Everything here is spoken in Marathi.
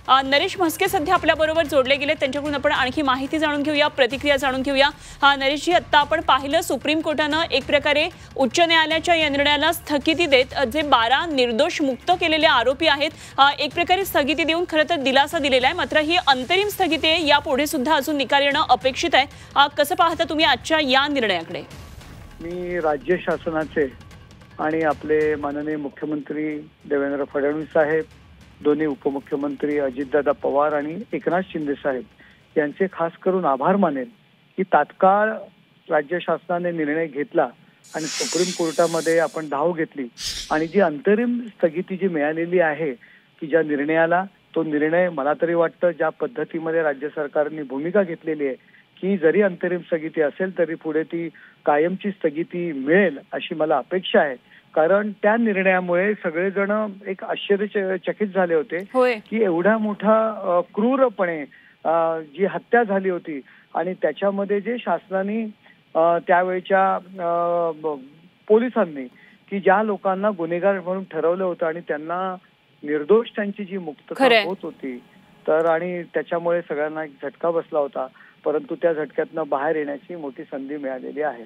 नरेश म्हस्के सध्या आपल्याबरोबर जोडले गेले, त्यांच्याकडून आपण आणखी माहिती जाणून घेऊया, प्रतिक्रिया जाणून घेऊया। नरेशजी, आता आपण पाहिलं सुप्रीम कोर्टानं एक प्रकारे उच्च न्यायालयाच्या या निर्णयाला स्थगिती देत जे 12 निर्दोष मुक्त केलेले आरोपी आहेत एक प्रकारे स्थगिती देऊन खरं तर दिलासा दिलेला आहे। मात्र ही अंतरिम स्थगिती आहे, यापुढे सुद्धा अजून निकाल येणं अपेक्षित आहे। कसं पाहता तुम्ही आजच्या या निर्णयाकडे? मी राज्य शासनाचे आणि आपले माननीय मुख्यमंत्री देवेंद्र फडणवीस साहेब, दोन्ही उपमुख्यमंत्री अजितदादा पवार आणि एकनाथ शिंदे साहेब यांचे खास करून आभार मानेन की तात्काळ राज्य शासनाने निर्णय घेतला आणि सुप्रीम कोर्टामध्ये आपण धाव घेतली आणि जी अंतरिम स्थगिती जी मिळालेली आहे की ज्या निर्णयाला, तो निर्णय मला तरी वाटतं ज्या पद्धतीमध्ये राज्य सरकारने भूमिका घेतलेली आहे की जरी अंतरिम स्थगिती असेल तरी पुढे ती कायमची स्थगिती मिळेल अशी मला अपेक्षा आहे। कारण त्या निर्णयामुळे सगळेजण एक आश्चर्यचकित झाले होते की एवढा मोठा क्रूरपणे जी हत्या झाली होती आणि त्याच्यामध्ये जे शासनाने त्यावेळच्या पोलिसांनी की ज्या लोकांना गुन्हेगार म्हणून ठरवलं होतं आणि त्यांना निर्दोष त्यांची जी मुक्तता होत होती, तर आणि त्याच्यामुळे सगळ्यांना एक झटका बसला होता, परंतु त्या झटक्यातनं बाहेर येण्याची मोठी संधी मिळालेली आहे।